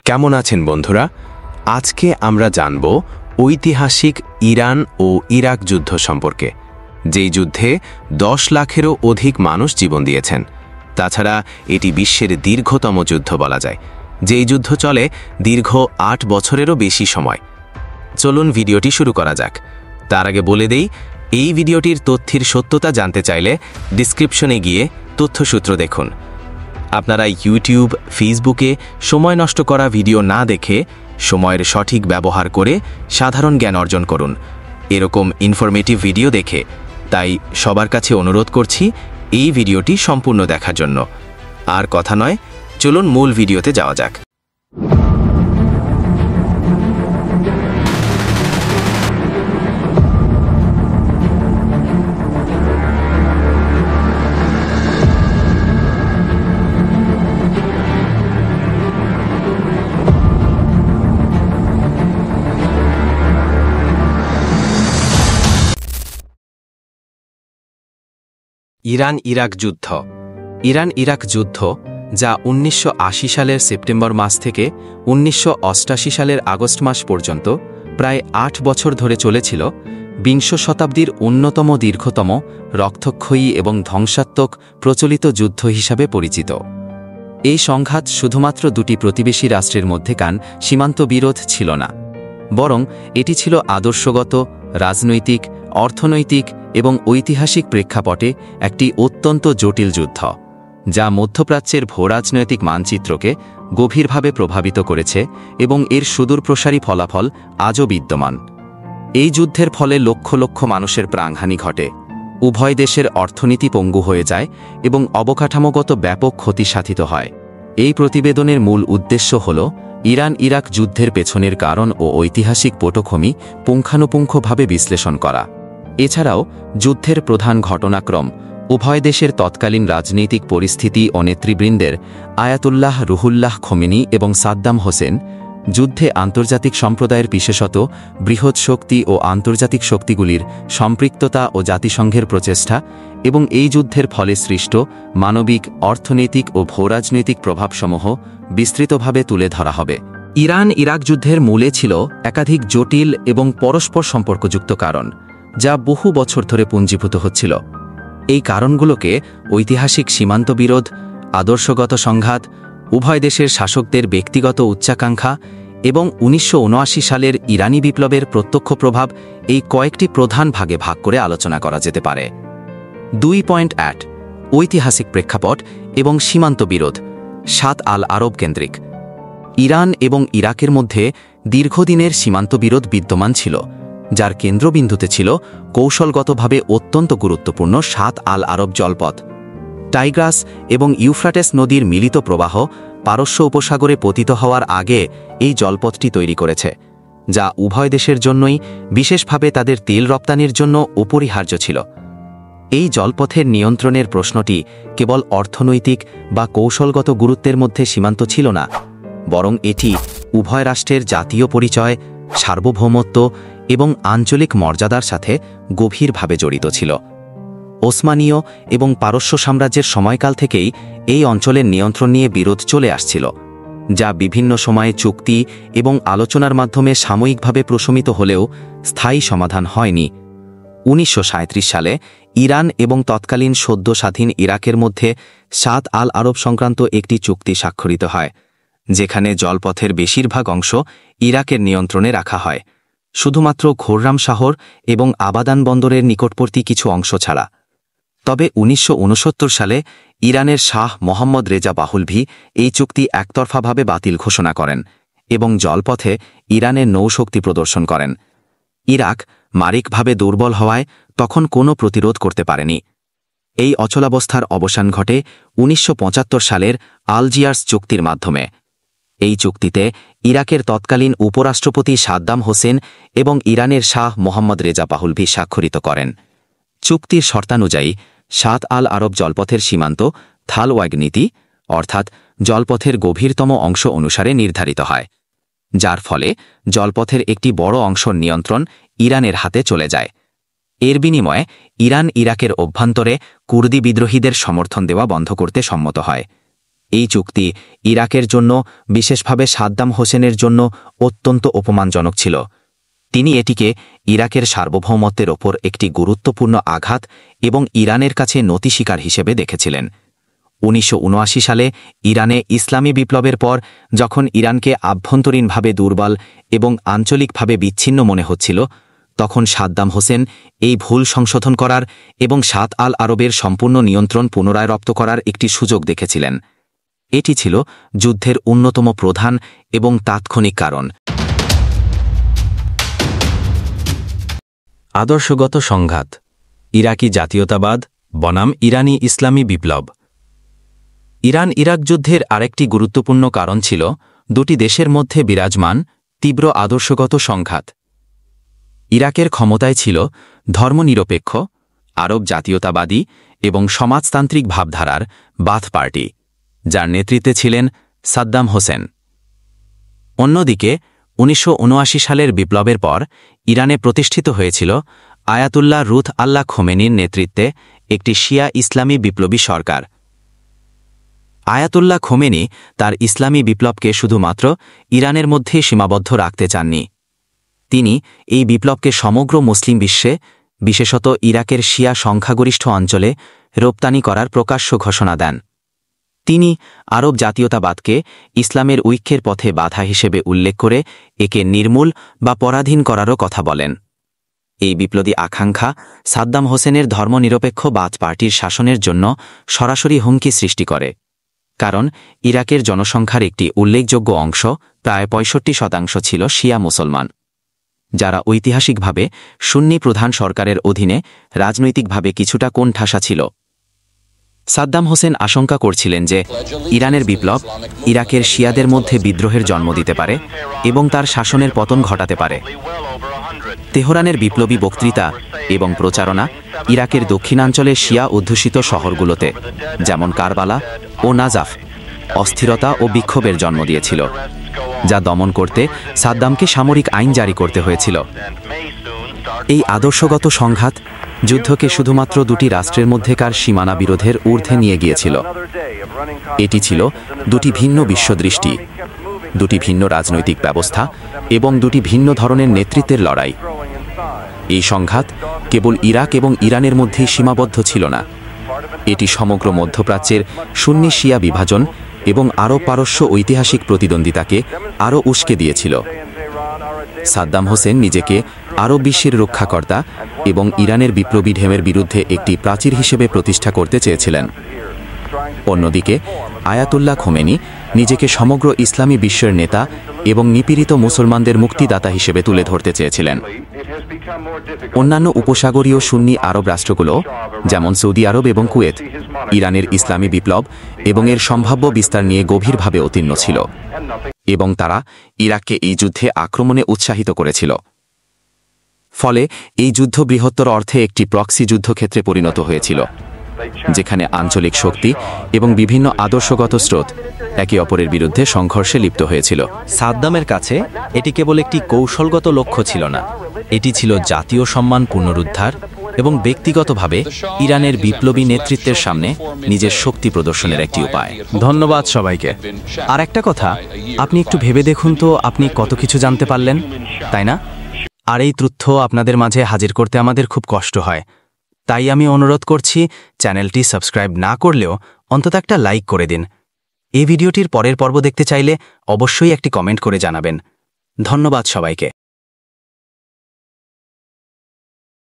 কেমন আছেন বন্ধুরা? আজকে আমরা জানব ঐতিহাসিক ইরান ও ইরাক যুদ্ধ সম্পর্কে, যেই যুদ্ধে 10 লাখেরও অধিক মানুষ জীবন দিয়েছেন। তাছাড়া এটি বিশ্বের দীর্ঘতম যুদ্ধ বলা যায়, যেই যুদ্ধ চলে দীর্ঘ 8 বছরেরও বেশি সময়। চলুন ভিডিওটি শুরু করা যাক। তার আগে বলে দেই, এই ভিডিওটির তথ্যের সত্যতা জানতে চাইলে ডিসক্রিপশনে গিয়ে তথ্যসূত্র দেখুন। আপনারা ইউটিউব, ফেসবুকে সময় নষ্ট করা ভিডিও না দেখে সময়ের সঠিক ব্যবহার করে সাধারণ জ্ঞান অর্জন করুন এরকম ইনফরমেটিভ ভিডিও দেখে। তাই সবার কাছে অনুরোধ করছি এই ভিডিওটি সম্পূর্ণ দেখার জন্য। আর কথা নয়, চলুন মূল ভিডিওতে যাওয়া যাক। ইরান-ইরাক যুদ্ধ। ইরান-ইরাক যুদ্ধ, যা 1980 সালের সেপ্টেম্বর মাস থেকে 1988 সালের আগস্ট মাস পর্যন্ত প্রায় 8 বছর ধরে চলেছিল, বিংশ শতাব্দীর অন্যতম দীর্ঘতম, রক্তক্ষয়ী এবং ধ্বংসাত্মক প্রচলিত যুদ্ধ হিসাবে পরিচিত। এই সংঘাত শুধুমাত্র দুটি প্রতিবেশী রাষ্ট্রের মধ্যেকার সীমান্ত বিরোধ ছিল না, বরং এটি ছিল আদর্শগত, রাজনৈতিক, অর্থনৈতিক এবং ঐতিহাসিক প্রেক্ষাপটে একটি অত্যন্ত জটিল যুদ্ধ, যা মধ্যপ্রাচ্যের ভূরাজনৈতিক মানচিত্রকে গভীরভাবে প্রভাবিত করেছে এবং এর সুদূরপ্রসারী ফলাফল আজও বিদ্যমান। এই যুদ্ধের ফলে লক্ষ লক্ষ মানুষের প্রাণহানি ঘটে, উভয় দেশের অর্থনীতি পঙ্গু হয়ে যায় এবং অবকাঠামোগত ব্যাপক ক্ষতি সাধিত হয়। এই প্রতিবেদনের মূল উদ্দেশ্য হল ইরান-ইরাক যুদ্ধের পেছনের কারণ ও ঐতিহাসিক পটভূমি পুঙ্খানুপুঙ্খভাবে বিশ্লেষণ করা। এছাড়াও যুদ্ধের প্রধান ঘটনাক্রম, উভয় দেশের তৎকালীন রাজনৈতিক পরিস্থিতি ও নেতৃবৃন্দের, আয়াতুল্লাহ রুহুল্লাহ খোমেনি এবং সাদ্দাম হোসেন, যুদ্ধে আন্তর্জাতিক সম্প্রদায়ের বিশেষত বৃহৎ শক্তি ও আন্তর্জাতিক শক্তিগুলির সম্পৃক্ততা ও জাতিসংঘের প্রচেষ্টা এবং এই যুদ্ধের ফলে সৃষ্ট মানবিক, অর্থনৈতিক ও ভূরাজনৈতিক প্রভাবসমূহ বিস্তৃতভাবে তুলে ধরা হবে। ইরান-ইরাক যুদ্ধের মূলে ছিল একাধিক জটিল এবং পরস্পর সম্পর্কযুক্ত কারণ, যা বহু বছর ধরে পুঞ্জীভূত হচ্ছিল। এই কারণগুলোকে ঐতিহাসিক সীমান্ত বিরোধ, আদর্শগত সংঘাত, উভয় দেশের শাসকদের ব্যক্তিগত উচ্চাকাঙ্ক্ষা এবং 1979 সালের ইরানি বিপ্লবের প্রত্যক্ষ প্রভাব, এই কয়েকটি প্রধান ভাগে ভাগ করে আলোচনা করা যেতে পারে। 2.8 ঐতিহাসিক প্রেক্ষাপট এবং সীমান্ত বিরোধ। 7 আল আরব কেন্দ্রিক। ইরান এবং ইরাকের মধ্যে দীর্ঘদিনের সীমান্ত বিরোধ বিদ্যমান ছিল, যার কেন্দ্রবিন্দুতে ছিল কৌশলগতভাবে অত্যন্ত গুরুত্বপূর্ণ 7 আল আরব জলপথ। টাইগ্রাস এবং ইউফ্রাটেস নদীর মিলিত প্রবাহ পারস্য উপসাগরে পতিত হওয়ার আগে এই জলপথটি তৈরি করেছে, যা উভয় দেশের জন্যই, বিশেষভাবে তাদের তেল রপ্তানির জন্য অপরিহার্য ছিল। এই জলপথের নিয়ন্ত্রণের প্রশ্নটি কেবল অর্থনৈতিক বা কৌশলগত গুরুত্বের মধ্যে সীমান্ত ছিল না, বরং এটি উভয় রাষ্ট্রের জাতীয় পরিচয়, সার্বভৌমত্ব এবং আঞ্চলিক মর্যাদার সাথে গভীরভাবে জড়িত ছিল। ওসমানীয় এবং পারস্য সাম্রাজ্যের সময়কাল থেকেই এই অঞ্চলের নিয়ন্ত্রণ নিয়ে বিরোধ চলে আসছিল, যা বিভিন্ন সময়ে চুক্তি এবং আলোচনার মাধ্যমে সাময়িকভাবে প্রশমিত হলেও স্থায়ী সমাধান হয়নি। 1937 সালে ইরান এবং তৎকালীন সদ্য স্বাধীন ইরাকের মধ্যে 7 আল আরব সংক্রান্ত একটি চুক্তি স্বাক্ষরিত হয়, যেখানে জলপথের বেশিরভাগ অংশ ইরাকের নিয়ন্ত্রণে রাখা হয়, শুধুমাত্র খোররাম শহর এবং আবাদান বন্দরের নিকটবর্তী কিছু অংশ ছাড়া। তবে 1969 সালে ইরানের শাহ মোহাম্মদ রেজা পাহলভি এই চুক্তি একতরফাভাবে বাতিল ঘোষণা করেন এবং জলপথে ইরানের নৌশক্তি প্রদর্শন করেন। ইরাক মারিকভাবে দুর্বল হওয়ায় তখন কোনো প্রতিরোধ করতে পারেনি। এই অচলাবস্থার অবসান ঘটে 1975 সালের আলজিয়ার্স চুক্তির মাধ্যমে। এই চুক্তিতে ইরাকের তৎকালীন উপরাষ্ট্রপতি সাদ্দাম হোসেন এবং ইরানের শাহ মোহাম্মদ রেজা পাহলভি স্বাক্ষরিত করেন। চুক্তির শর্তানুযায়ী 7 আল আরব জলপথের সীমান্ত থালওয়াগ নীতি, অর্থাৎ জলপথের গভীরতম অংশ অনুসারে নির্ধারিত হয়, যার ফলে জলপথের একটি বড় অংশ নিয়ন্ত্রণ ইরানের হাতে চলে যায়। এর বিনিময়ে ইরান ইরাকের অভ্যন্তরে কুর্দি বিদ্রোহীদের সমর্থন দেওয়া বন্ধ করতে সম্মত হয়। এই চুক্তি ইরাকের জন্য, বিশেষভাবে সাদ্দাম হোসেনের জন্য অত্যন্ত অপমানজনক ছিল। তিনি এটিকে ইরাকের সার্বভৌমত্বের ওপর একটি গুরুত্বপূর্ণ আঘাত এবং ইরানের কাছে নতি স্বীকার হিসেবে দেখেছিলেন। ১৯৭৯ সালে ইরানে ইসলামী বিপ্লবের পর যখন ইরানকে আভ্যন্তরীণভাবে দুর্বল এবং আঞ্চলিকভাবে বিচ্ছিন্ন মনে হচ্ছিল, তখন সাদ্দাম হোসেন এই ভুল সংশোধন করার এবং সাত আল আরবের সম্পূর্ণ নিয়ন্ত্রণ পুনরায় রপ্ত করার একটি সুযোগ দেখেছিলেন। এটি ছিল যুদ্ধের অন্যতম প্রধান এবং তাৎক্ষণিক কারণ। আদর্শগত সংঘাত, ইরাকি জাতীয়তাবাদ বনাম ইরানি ইসলামী বিপ্লব। ইরান ইরাক যুদ্ধের আরেকটি গুরুত্বপূর্ণ কারণ ছিল দুটি দেশের মধ্যে বিরাজমান তীব্র আদর্শগত সংঘাত। ইরাকের ক্ষমতায় ছিল ধর্মনিরপেক্ষ, আরব জাতীয়তাবাদী এবং সমাজতান্ত্রিক ভাবধারার বাথ পার্টি, যার নেতৃত্বে ছিলেন সাদ্দাম হোসেন। অন্যদিকে ১৯৭৯ সালের বিপ্লবের পর ইরানে প্রতিষ্ঠিত হয়েছিল আয়াতুল্লাহ রুহ আল্লাহ খোমেনির নেতৃত্বে একটি শিয়া ইসলামী বিপ্লবী সরকার। আয়াতুল্লাহ খোমেনি তার ইসলামী বিপ্লবকে শুধুমাত্র ইরানের মধ্যেই সীমাবদ্ধ রাখতে চাননি। তিনি এই বিপ্লবকে সমগ্র মুসলিম বিশ্বে, বিশেষত ইরাকের শিয়া সংখ্যাগরিষ্ঠ অঞ্চলে রপ্তানি করার প্রকাশ্য ঘোষণা দেন। তিনি আরব জাতীয়তাবাদকে ইসলামের ঐক্যের পথে বাধা হিসেবে উল্লেখ করে একে নির্মূল বা পরাধীন করারও কথা বলেন। এই বিপ্লবী আকাঙ্ক্ষা সাদ্দাম হোসেনের ধর্মনিরপেক্ষ বাথ পার্টির শাসনের জন্য সরাসরি হুমকি সৃষ্টি করে, কারণ ইরাকের জনসংখ্যার একটি উল্লেখযোগ্য অংশ, প্রায় ৬৫% ছিল শিয়া মুসলমান, যারা ঐতিহাসিকভাবে সুন্নি প্রধান সরকারের অধীনে রাজনৈতিকভাবে কিছুটা কোণঠাসা ছিল। সাদ্দাম হোসেন আশঙ্কা করছিলেন যে ইরানের বিপ্লব ইরাকের শিয়াদের মধ্যে বিদ্রোহের জন্ম দিতে পারে এবং তার শাসনের পতন ঘটাতে পারে। তেহরানের বিপ্লবী বক্তৃতা এবং প্রচারণা ইরাকের দক্ষিণাঞ্চলের শিয়া অধ্যুষিত শহরগুলোতে, যেমন কারবালা ও নাজাফ, অস্থিরতা ও বিক্ষোভের জন্ম দিয়েছিল, যা দমন করতে সাদ্দামকে সামরিক আইন জারি করতে হয়েছিল। এই আদর্শগত সংঘাত যুদ্ধকে শুধুমাত্র দুটি রাষ্ট্রের মধ্যেকার সীমানা বিরোধের ঊর্ধ্বে নিয়ে গিয়েছিল। এটি ছিল দুটি ভিন্ন বিশ্বদৃষ্টি, দুটি ভিন্ন রাজনৈতিক ব্যবস্থা এবং দুটি ভিন্ন ধরনের নেতৃত্বের লড়াই। এই সংঘাত কেবল ইরাক এবং ইরানের মধ্যেই সীমাবদ্ধ ছিল না, এটি সমগ্র মধ্যপ্রাচ্যের সুন্নি শিয়া বিভাজন এবং আরব পারস্য ঐতিহাসিক প্রতিদ্বন্দ্বিতাকে আরও উস্কে দিয়েছিল। সাদ্দাম হোসেন নিজেকে আরব বিশ্বের রক্ষাকর্তা এবং ইরানের বিপ্লবী ঢেউয়ের বিরুদ্ধে একটি প্রাচীর হিসেবে প্রতিষ্ঠা করতে চেয়েছিলেন। অন্যদিকে আয়াতুল্লাহ খোমেনি নিজেকে সমগ্র ইসলামী বিশ্বের নেতা এবং নিপীড়িত মুসলমানদের মুক্তিদাতা হিসেবে তুলে ধরতে চেয়েছিলেন। অন্যান্য উপসাগরীয় সুন্নি আরব রাষ্ট্রগুলো, যেমন সৌদি আরব এবং কুয়েত, ইরানের ইসলামী বিপ্লব এবং এর সম্ভাব্য বিস্তার নিয়ে গভীরভাবে উত্তীর্ণ ছিল এবং তারা ইরাককে এই যুদ্ধে আক্রমণে উৎসাহিত করেছিল। ফলে এই যুদ্ধ বৃহত্তর অর্থে একটি প্রক্সি যুদ্ধক্ষেত্রে পরিণত হয়েছিল, যেখানে আঞ্চলিক শক্তি এবং বিভিন্ন আদর্শগত স্রোত একে অপরের বিরুদ্ধে সংঘর্ষে লিপ্ত হয়েছিল। সাদ্দামের কাছে এটি কেবল একটি কৌশলগত লক্ষ্য ছিল না, এটি ছিল জাতীয় সম্মান পুনরুদ্ধার এবং ব্যক্তিগতভাবে ইরানের বিপ্লবী নেতৃত্বের সামনে নিজের শক্তি প্রদর্শনের একটি উপায়। ধন্যবাদ সবাইকে। আর একটা কথা, আপনি একটু ভেবে দেখুন তো আপনি কত কিছু জানতে পারলেন, তাই না? আর এই তথ্য আপনাদের মাঝে হাজির করতে আমাদের খুব কষ্ট হয়, তাই আমি অনুরোধ করছি চ্যানেলটি সাবস্ক্রাইব না করলেও অন্তত একটা লাইক করে দিন। এই ভিডিওটির পরের পর্ব দেখতে চাইলে অবশ্যই একটি কমেন্ট করে জানাবেন। ধন্যবাদ সবাইকে।